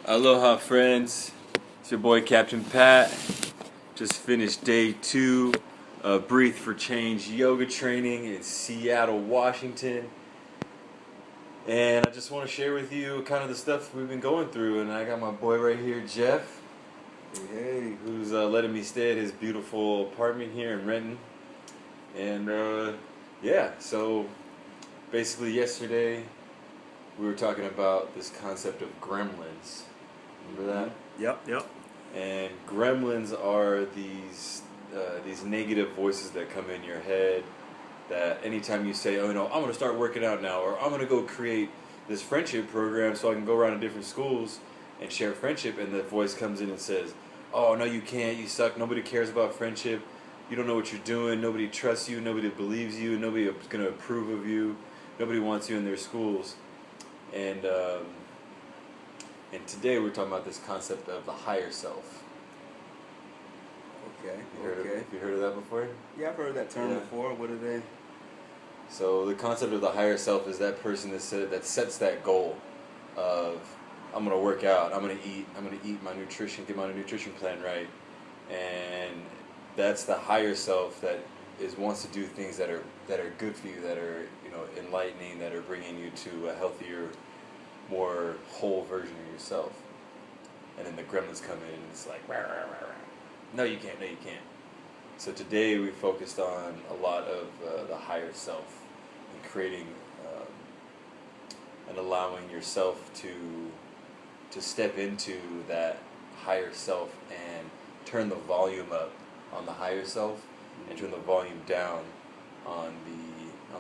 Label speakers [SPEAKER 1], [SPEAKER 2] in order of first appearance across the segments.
[SPEAKER 1] Aloha friends, it's your boy Captain Pat. Just finished day 2 of Breathe for Change yoga training in Seattle, Washington. And I just want to share with you kind of the stuff we've been going through. And I got my boy right here, Jeff, who's letting me stay at his beautiful apartment here in Renton. And so basically yesterday we were talking about this concept of gremlins. Remember that?
[SPEAKER 2] Yep.
[SPEAKER 1] And gremlins are these negative voices that come in your head that anytime you say, oh, I'm going to start working out now, or I'm going to go create this friendship program so I can go around to different schools and share friendship, and the voice comes in and says, oh, no, you can't, you suck, nobody cares about friendship, you don't know what you're doing, nobody trusts you, nobody believes you, nobody is going to approve of you, nobody wants you in their schools. And today we're talking about this concept of the higher self.
[SPEAKER 2] Okay.
[SPEAKER 1] Have you heard of that before?
[SPEAKER 2] Yeah, I've heard that term before. What are they?
[SPEAKER 1] So the concept of the higher self is that person that sets that goal of, I'm going to work out, I'm going to eat my nutrition, get my nutrition plan right. And that's the higher self that wants to do things that are good for you, that are enlightening, that are bringing you to a healthier, more whole version of yourself. And then the gremlins come in and it's like, rah, rah, rah, rah. No you can't. So today we focused on a lot of the higher self and creating and allowing yourself to step into that higher self and turn the volume up on the higher self and turn the volume down on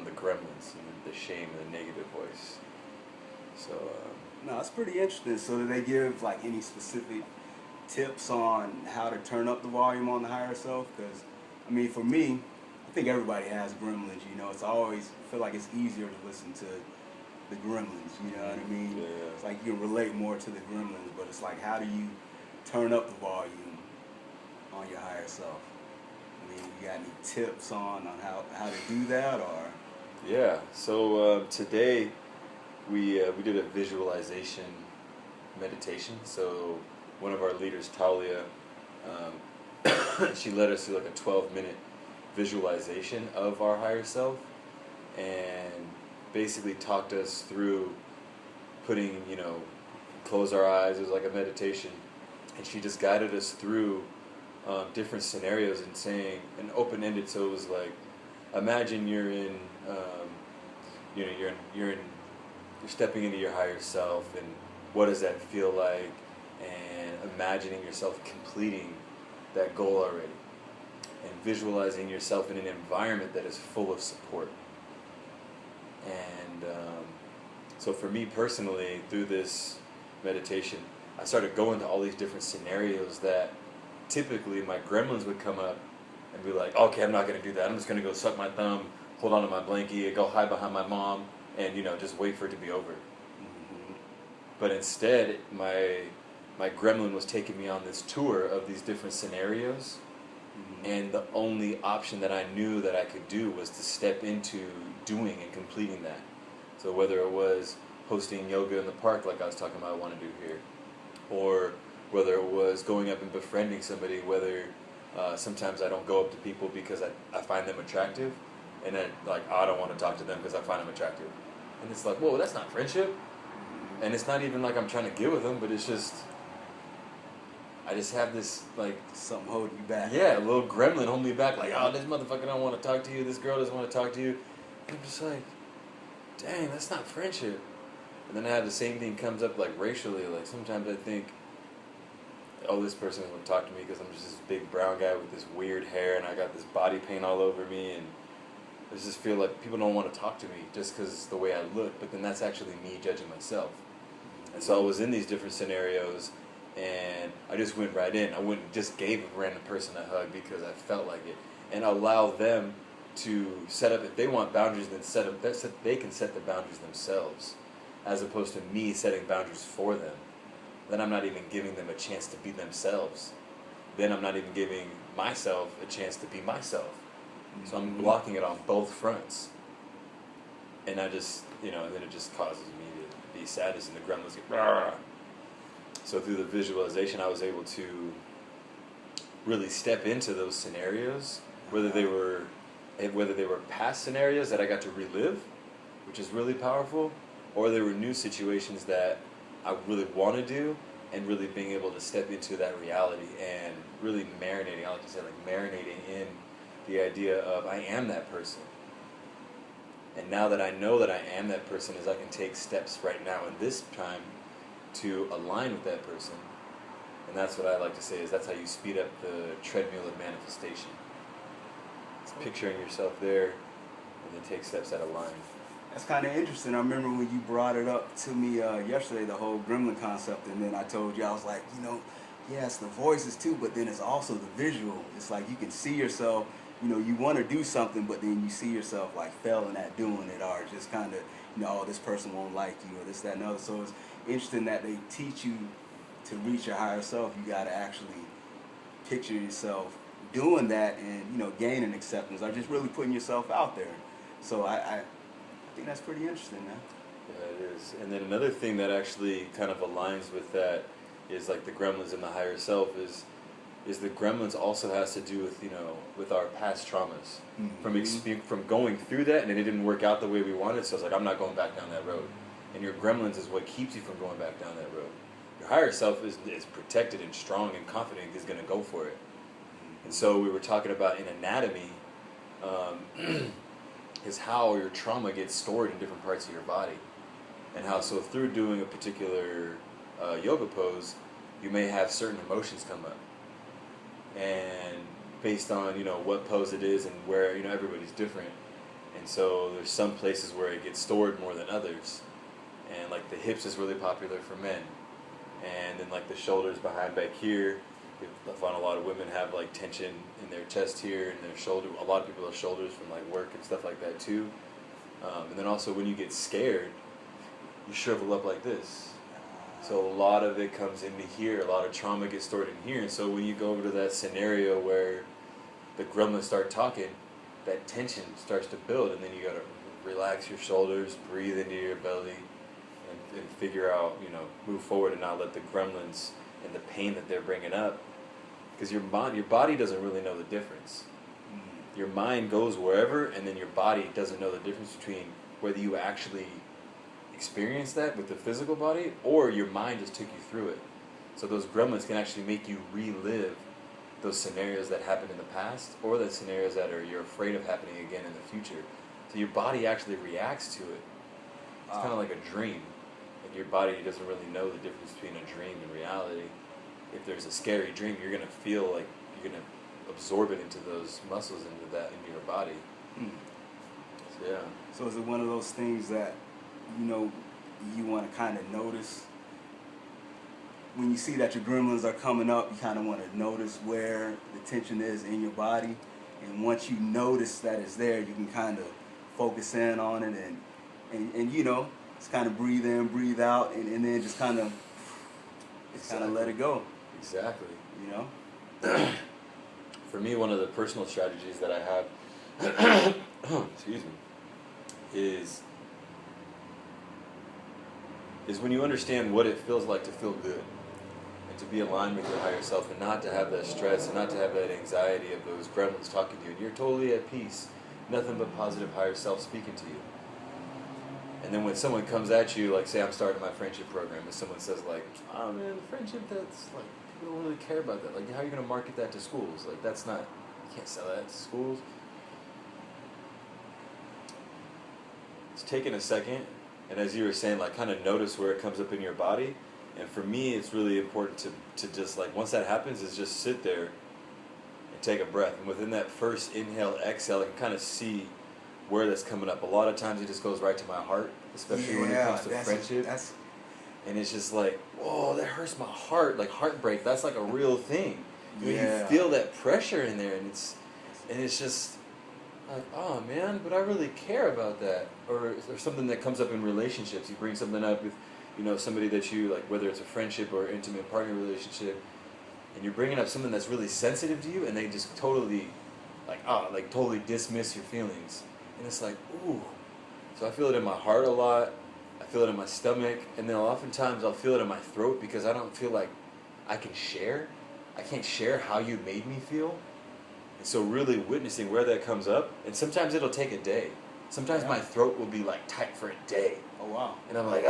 [SPEAKER 1] the gremlins and the shame and the negative voice. So
[SPEAKER 2] no, it's pretty interesting. So do they give like any specific tips on how to turn up the volume on the higher self? Because I mean, for me, I think everybody has gremlins. It's always feel like it's easier to listen to the gremlins. You know what I mean?
[SPEAKER 1] Yeah.
[SPEAKER 2] It's like you can relate more to the gremlins, but it's like, how do you turn up the volume on your higher self? I mean, you got any tips on how to do that, or?
[SPEAKER 1] Yeah. So today we did a visualization meditation. So one of our leaders, Talia, she led us through like a 12-minute visualization of our higher self, and basically talked us through putting, close our eyes. It was like a meditation, and she just guided us through different scenarios and saying, and open-ended. So it was like, imagine you're in, you're stepping into your higher self, and what does that feel like, and imagining yourself completing that goal already, and visualizing yourself in an environment that is full of support. And so for me personally, through this meditation, I started going to all these different scenarios that typically my gremlins would come up and be like, okay, I'm not going to do that, I'm just going to go suck my thumb, hold on to my blankie, go hide behind my mom, and just wait for it to be over.
[SPEAKER 2] Mm-hmm.
[SPEAKER 1] But instead, my gremlin was taking me on this tour of these different scenarios, and the only option that I knew that I could do was to step into doing and completing that. So whether it was hosting yoga in the park like I was talking about I want to do here, or whether it was going up and befriending somebody, whether sometimes I don't go up to people because I find them attractive, and then I don't want to talk to them because I find them attractive. And it's like, whoa, that's not friendship. And it's not even like I'm trying to get with them, but it's just, I just have this, like,
[SPEAKER 2] something holding you back.
[SPEAKER 1] Yeah, a little gremlin holding me back, like, oh, this motherfucker don't want to talk to you, this girl doesn't want to talk to you. And I'm just like, dang, that's not friendship. And then I have the same thing comes up, like, racially. Like, sometimes I think, oh, this person would talk to me because I'm just this big brown guy with this weird hair, and I got this body paint all over me, and I just feel like people don't want to talk to me just because it's the way I look, but then that's actually me judging myself. And so I was in these different scenarios, and I just went right in. I wouldn't just gave a random person a hug because I felt like it, and allow them to set up, if they want boundaries, then they can set the boundaries themselves, as opposed to me setting boundaries for them. Then I'm not even giving them a chance to be themselves. Then I'm not even giving myself a chance to be myself. So I'm blocking it on both fronts. And I just, then it just causes me to be sadness, and the gremlins get, rah. So through the visualization, I was able to really step into those scenarios, whether they were past scenarios that I got to relive, which is really powerful, or they were new situations that I really want to do, and really being able to step into that reality and really marinating. I like to say, like marinating in the idea of I am that person. And now that I know that I am that person, is I can take steps right now in this time to align with that person. And that's what I like to say, is that's how you speed up the treadmill of manifestation. It's picturing yourself there and then take steps that align.
[SPEAKER 2] That's kind of interesting. I remember when you brought it up to me yesterday, the whole gremlin concept, and then I told you, I was like, yes, the voices too, but then it's also the visual. It's like you can see yourself, you want to do something, but then you see yourself like failing at doing it, or just kind of, oh, this person won't like you, or this, that, and other. So it's interesting that they teach you to reach your higher self. You got to actually picture yourself doing that and, gaining acceptance, or just really putting yourself out there. So I think that's pretty interesting, man.
[SPEAKER 1] Yeah, it is. And then another thing that actually kind of aligns with that is like the gremlins and the higher self is the gremlins also has to do with, with our past traumas. Mm-hmm. From going through that, and it didn't work out the way we wanted, so it's like, I'm not going back down that road. And your gremlins is what keeps you from going back down that road. Your higher self is protected and strong and confident, is going to go for it. And so we were talking about in anatomy, is how your trauma gets stored in different parts of your body. And how, so through doing a particular yoga pose, you may have certain emotions come up. And based on, what pose it is and where, everybody's different. And so there's some places where it gets stored more than others. And like the hips is really popular for men. And then like the shoulders behind back here, I find a lot of women have like tension in their chest here and their shoulder. A lot of people have shoulders from like work and stuff like that too. And then also when you get scared, you shrivel up like this. So a lot of it comes into here. A lot of trauma gets stored in here. And so when you go over to that scenario where the gremlins start talking, that tension starts to build, and then you gotta relax your shoulders, breathe into your belly, and figure out, move forward and not let the gremlins and the pain that they're bringing up, because your body doesn't really know the difference. Your mind goes wherever, and then your body doesn't know the difference between whether you actually experience that with the physical body or your mind just took you through it. So those gremlins can actually make you relive those scenarios that happened in the past, or the scenarios that you're afraid of happening again in the future. So your body actually reacts to it. It's kind of like a dream. Like your body doesn't really know the difference between a dream and reality. If there's a scary dream, you're gonna feel like you're gonna absorb it into those muscles, into your body. So, yeah.
[SPEAKER 2] So is it one of those things that you want to kind of notice when you see that your gremlins are coming up? You kind of want to notice where the tension is in your body, and once you notice that it's there, you can kind of focus in on it and just kind of breathe in, breathe out, and then just kind of let it go.
[SPEAKER 1] Exactly.
[SPEAKER 2] For
[SPEAKER 1] me, one of the personal strategies that I have, excuse me, is when you understand what it feels like to feel good and to be aligned with your higher self, and not to have that stress and not to have that anxiety of those gremlins talking to you, and you're totally at peace, nothing but positive higher self speaking to you. And then when someone comes at you, like say I'm starting my friendship program, and someone says like, oh man, friendship, that's like, people don't really care about that. Like, how are you going to market that to schools? Like, that's not, you can't sell that to schools. It's taking a second, and as you were saying, like kind of notice where it comes up in your body. And for me, it's really important to just like, once that happens, is just sit there and take a breath. And within that first inhale, exhale, I can kind of see where that's coming up. A lot of times it just goes right to my heart, especially when it comes to friendship. And it's just like, whoa, that hurts my heart. Like heartbreak, that's like a real thing. You feel that pressure in there, and it's just like, oh man, but I really care about that. Or something that comes up in relationships. You bring something up with, somebody that you like, whether it's a friendship or intimate partner relationship, and you're bringing up something that's really sensitive to you, and they just totally, totally dismiss your feelings. And it's like, ooh. So I feel it in my heart a lot. I feel it in my stomach, and then oftentimes I'll feel it in my throat because I don't feel like I can share. I can't share how you made me feel. And so really witnessing where that comes up, and sometimes it'll take a day. Sometimes my throat will be like tight for a day.
[SPEAKER 2] Oh wow.
[SPEAKER 1] And I'm like,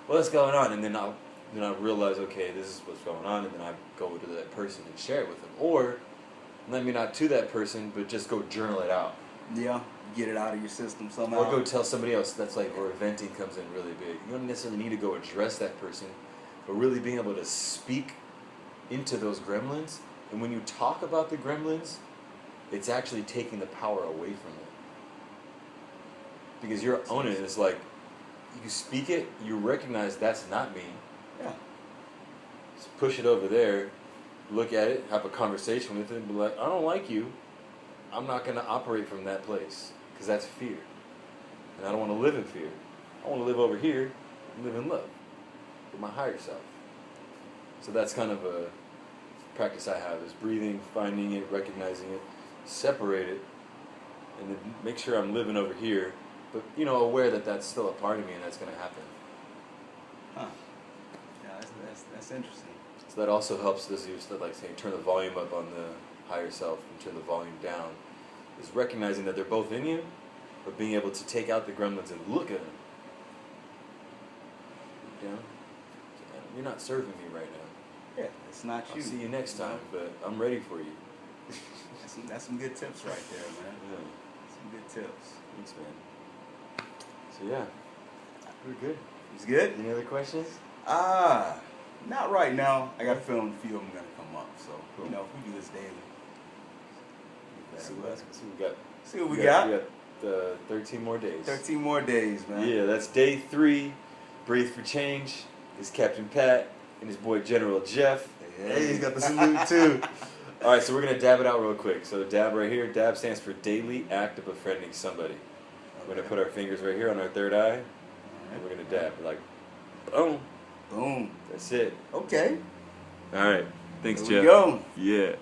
[SPEAKER 1] what's going on? And then I'll realize, okay, this is what's going on, and then I go to that person and share it with them. Or let me not to that person, but just go journal it out.
[SPEAKER 2] Yeah, get it out of your system somehow.
[SPEAKER 1] Or go tell somebody else. That's like where venting comes in really big. You don't necessarily need to go address that person, but really being able to speak into those gremlins. And when you talk about the gremlins, it's actually taking the power away from it. Because you're owning it. It's like, you speak it, you recognize that's not me.
[SPEAKER 2] Yeah.
[SPEAKER 1] Just push it over there, look at it, have a conversation with it, and be like, I don't like you. I'm not going to operate from that place. Because that's fear. And I don't want to live in fear. I want to live over here and live in love with my higher self. So that's kind of a practice I have, is breathing, finding it, recognizing it, separate it, and then make sure I'm living over here, but, aware that that's still a part of me and that's going to happen.
[SPEAKER 2] Huh. Yeah, that's interesting.
[SPEAKER 1] So that also helps, as you said, like saying, turn the volume up on the higher self and turn the volume down, is recognizing that they're both in you, but being able to take out the gremlins and look at them. You're not serving me right now.
[SPEAKER 2] Yeah, it's not you.
[SPEAKER 1] I'll see you next time, but I'm ready for you.
[SPEAKER 2] That's some good tips right there, man.
[SPEAKER 1] Yeah.
[SPEAKER 2] Some good tips.
[SPEAKER 1] Thanks, man. So yeah, we're good.
[SPEAKER 2] It's good?
[SPEAKER 1] Any other questions?
[SPEAKER 2] Not right now. I got a feeling a few of them are going to come up. So,
[SPEAKER 1] Cool.
[SPEAKER 2] if we do this daily.
[SPEAKER 1] See what we got.
[SPEAKER 2] See what we got.
[SPEAKER 1] We got 13 more days.
[SPEAKER 2] 13 more days, man.
[SPEAKER 1] Yeah, that's day 3. Breathe for Change. It's Captain Pat and his boy General Jeff. Hey, he's got the salute too. All right, so we're going to dab it out real quick. So dab right here. Dab stands for daily act of befriending somebody. We're going to put our fingers right here on our third eye, and we're going to dab. We're like, boom.
[SPEAKER 2] Boom.
[SPEAKER 1] That's it.
[SPEAKER 2] Okay.
[SPEAKER 1] All right. Thanks,
[SPEAKER 2] There
[SPEAKER 1] Jeff.
[SPEAKER 2] we go.
[SPEAKER 1] Yeah.